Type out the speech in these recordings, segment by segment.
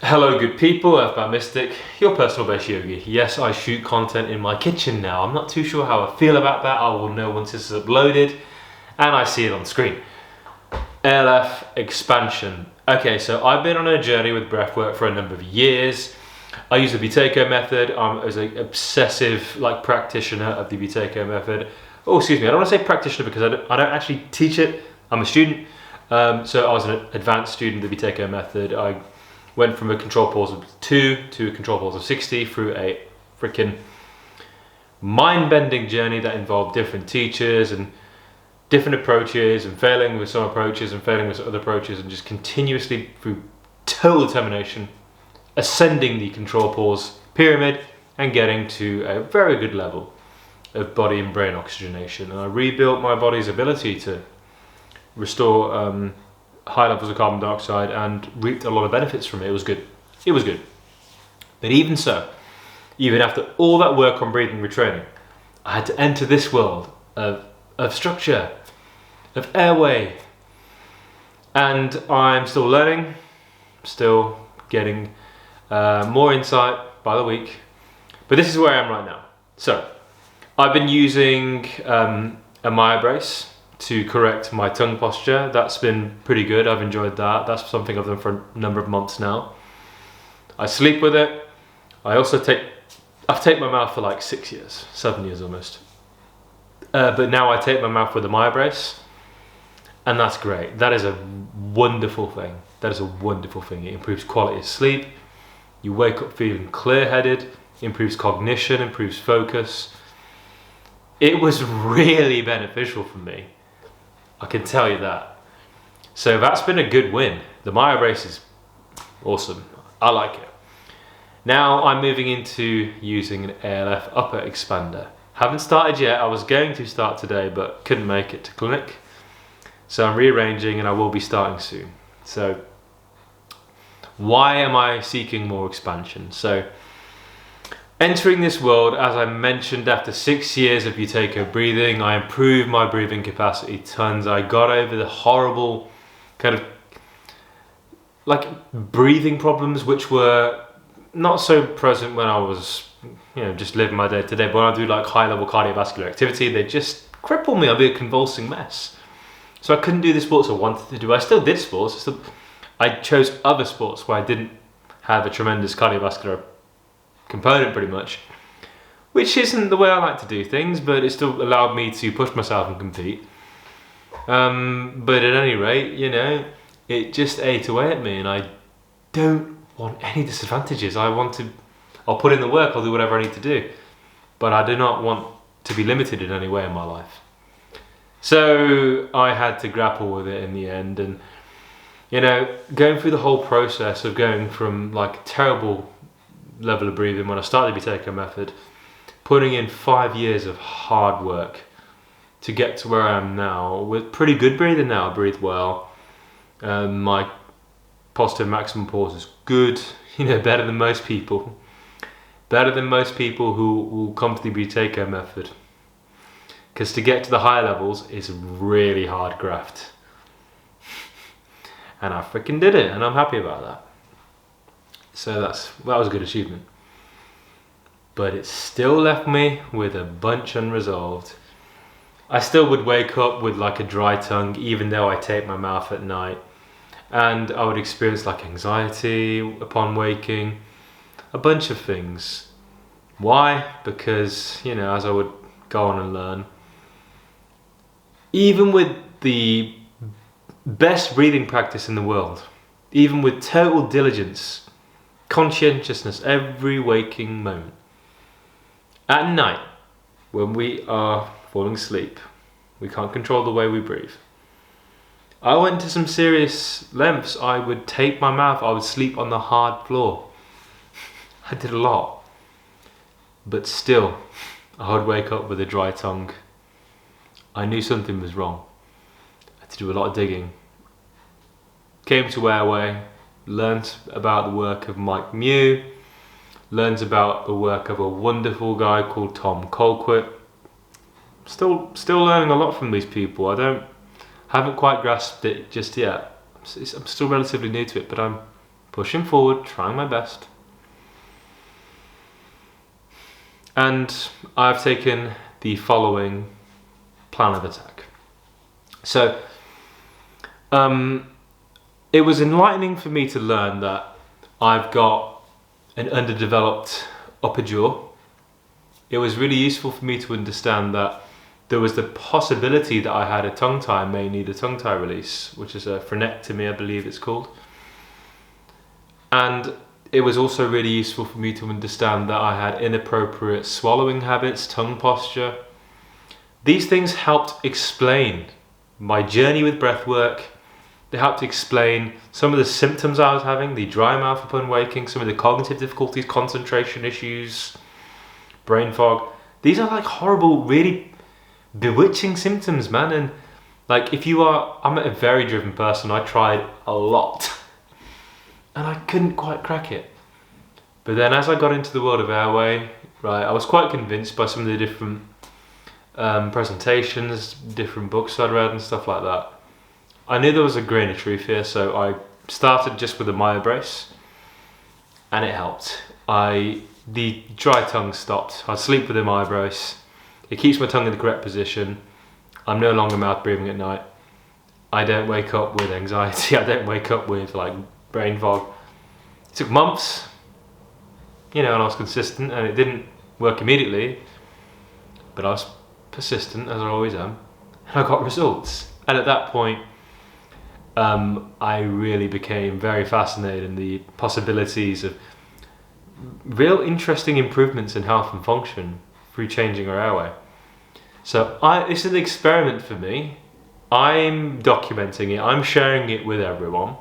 Hello good people, Earthbound Mystic, your personal best yogi. Yes, I shoot content in my kitchen now. I'm not too sure how I feel about that. I will know once this is uploaded and I see it on screen. ALF expansion. Okay, so I've been on a journey with breathwork for a number of years. I use the Buteyko method. I'm as an obsessive practitioner of the Buteyko method. Oh, excuse me, I don't want to say practitioner because I don't actually teach it. I'm a student. So I was an advanced student of the Buteyko method. I went from a control pause of 2 to a control pause of 60 through a freaking mind-bending journey that involved different teachers and different approaches, and failing with some approaches and failing with other approaches, and just continuously through total determination ascending the control pause pyramid and getting to a very good level of body and brain oxygenation. And I rebuilt my body's ability to restore high levels of carbon dioxide and reaped a lot of benefits from it. It was good. It was good. But even so, even after all that work on breathing retraining, I had to enter this world of structure, of airway. And I'm still learning, still getting more insight by the week. But this is where I am right now. So, I've been using a Myobrace to correct my tongue posture. That's been pretty good. I've enjoyed that. That's something I've done for a number of months now. I sleep with it. I've taped my mouth for like 6 years, 7 years almost. But now I tape my mouth with a Myobrace, and that's great. That is a wonderful thing. That is a wonderful thing. It improves quality of sleep. You wake up feeling clear-headed, improves cognition, improves focus. It was really beneficial for me. I can tell you that. So that's been a good win. The Myobrace is awesome. I like it. Now I'm moving into using an ALF upper expander. Haven't started yet. I was going to start today but couldn't make it to clinic. So I'm rearranging and I will be starting soon. So why am I seeking more expansion? So entering this world, as I mentioned, after 6 years of Buteyko breathing, I improved my breathing capacity tons. I got over the horrible kind of breathing problems which were not so present when I was, just living my day to day. But when I do high level cardiovascular activity, they just cripple me. I'll be a convulsing mess. So I couldn't do the sports I wanted to do. I still did sports. I chose other sports where I didn't have a tremendous cardiovascular component pretty much, which isn't the way I like to do things, but it still allowed me to push myself and compete. But at any rate, it just ate away at me, and I don't want any disadvantages. I'll put in the work, I'll do whatever I need to do, but I do not want to be limited in any way in my life. So I had to grapple with it in the end, and going through the whole process of going from terrible level of breathing when I started the Buteyko method, putting in 5 years of hard work to get to where I am now with pretty good breathing now. I breathe well. My positive maximum pause is good, better than most people. Better than most people who will come to the Buteyko method. Because to get to the higher levels is really hard graft. And I freaking did it, and I'm happy about that. So that was a good achievement. But it still left me with a bunch unresolved. I still would wake up with a dry tongue, even though I tape my mouth at night. And I would experience anxiety upon waking. A bunch of things. Why? Because, as I would go on and learn, even with the best breathing practice in the world, even with total diligence, conscientiousness every waking moment, at night when we are falling asleep, we can't control the way we breathe. I went to some serious lengths. I would tape my mouth, I would sleep on the hard floor. I did a lot, but still I would wake up with a dry tongue. I knew something was wrong. I had to do a lot of digging. Came to Airway, learnt about the work of Mike Mew, learnt about the work of a wonderful guy called Tom Colquitt. Still learning a lot from these people. I haven't quite grasped it just yet. I'm still relatively new to it, but I'm pushing forward, trying my best. And I've taken the following plan of attack. So, it was enlightening for me to learn that I've got an underdeveloped upper jaw. It was really useful for me to understand that there was the possibility that I had a tongue tie, may need a tongue tie release, which is a frenectomy, I believe it's called. And it was also really useful for me to understand that I had inappropriate swallowing habits, tongue posture. These things helped explain my journey with breathwork. They helped explain some of the symptoms I was having, the dry mouth upon waking, some of the cognitive difficulties, concentration issues, brain fog. These are like horrible, really bewitching symptoms, man. And like, I'm a very driven person. I tried a lot and I couldn't quite crack it. But then as I got into the world of airway, right, I was quite convinced by some of the different presentations, different books I'd read and stuff like that. I knew there was a grain of truth here, so I started just with a Myobrace, and it helped. The dry tongue stopped. I sleep with a Myobrace. It keeps my tongue in the correct position. I'm no longer mouth breathing at night. I don't wake up with anxiety. I don't wake up with like brain fog. It took months, and I was consistent, and it didn't work immediately, but I was persistent, as I always am, and I got results. And at that point, I really became very fascinated in the possibilities of real interesting improvements in health and function through changing our airway. So this is an experiment for me. I'm documenting it. I'm sharing it with everyone.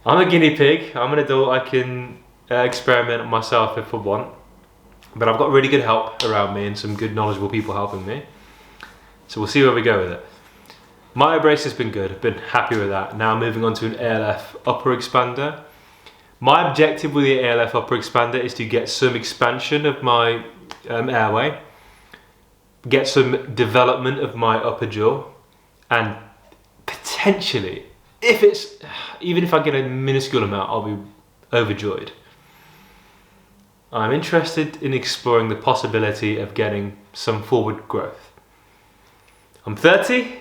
I'm a guinea pig. I'm an adult. I can experiment myself if I want. But I've got really good help around me and some good knowledgeable people helping me. So we'll see where we go with it. Myobrace has been good. I've been happy with that. Now moving on to an ALF upper expander. My objective with the ALF upper expander is to get some expansion of my airway, get some development of my upper jaw, and potentially, even if I get a minuscule amount, I'll be overjoyed. I'm interested in exploring the possibility of getting some forward growth. I'm 30.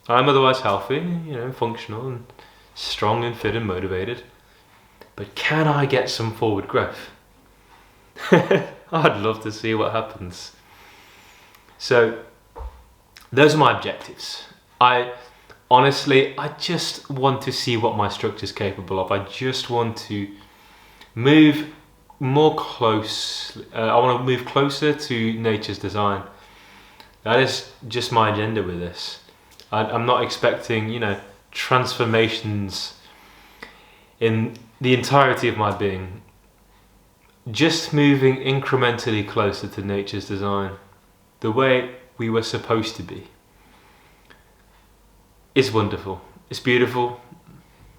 I'm otherwise healthy, functional and strong and fit and motivated. But can I get some forward growth? I'd love to see what happens. So those are my objectives. I just want to see what my structure is capable of. I just want to move more close. I want to move closer to nature's design. That is just my agenda with this. I'm not expecting, transformations in the entirety of my being. Just moving incrementally closer to nature's design, the way we were supposed to be. It's wonderful. It's beautiful.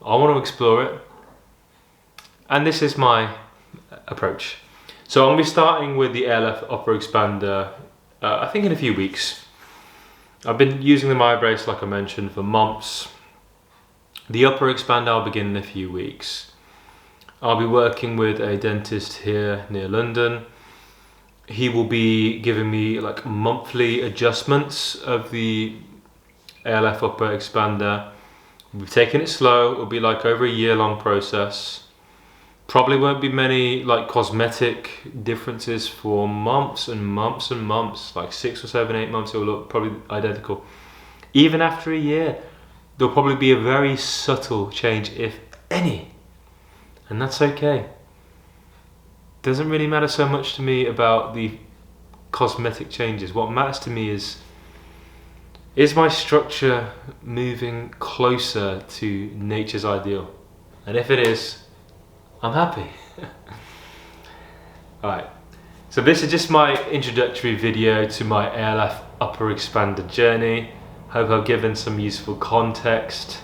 I want to explore it. And this is my approach. So I'm going to be starting with the ALF upper expander, I think in a few weeks. I've been using the Myobrace, like I mentioned, for months. The upper expander I'll begin in a few weeks. I'll be working with a dentist here near London. He will be giving me like monthly adjustments of the ALF upper expander. We've taken it slow. It'll be like over a year-long process. Probably won't be many like cosmetic differences for months and months and months, like 6 or 7, 8 months. It will look probably identical. Even after a year, there'll probably be a very subtle change, if any, and that's okay. Doesn't really matter so much to me about the cosmetic changes. What matters to me is my structure moving closer to nature's ideal? And if it is, I'm happy. Alright, so this is just my introductory video to my ALF upper expander journey. Hope I've given some useful context.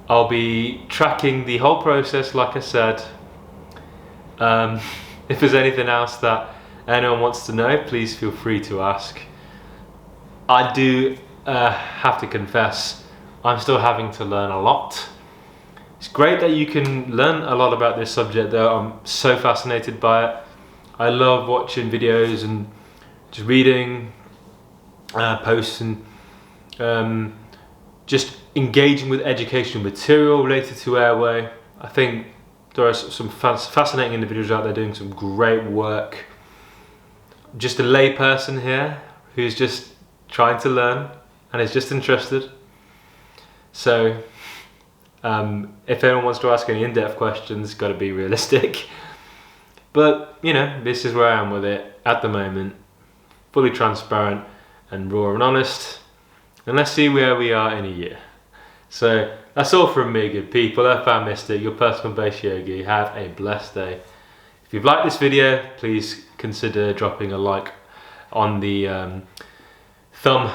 I'll be tracking the whole process, like I said. If there's anything else that anyone wants to know, please feel free to ask. I do have to confess, I'm still having to learn a lot. It's great that you can learn a lot about this subject though. I'm so fascinated by it. I love watching videos and just reading posts and just engaging with educational material related to airway. I think there are some fascinating individuals out there doing some great work. Just a lay person here who's just trying to learn and is just interested. So if anyone wants to ask any in-depth questions, got to be realistic. But you know, this is where I am with it at the moment, fully transparent and raw and honest, and let's see where we are in a year. So that's all from me, good people. FR Mystic, your personal base yogi. Have a blessed day. If you've liked this video, please consider dropping a like on the thumb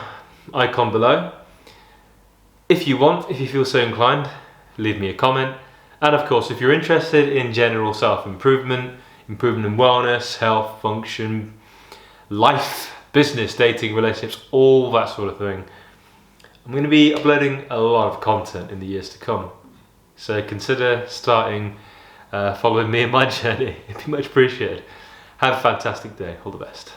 icon below. If you want, if you feel so inclined, leave me a comment. And of course, if you're interested in general self-improvement, improvement in wellness, health, function, life, business, dating, relationships, all that sort of thing, I'm going to be uploading a lot of content in the years to come. So consider starting following me in my journey. It'd be much appreciated. Have a fantastic day. All the best.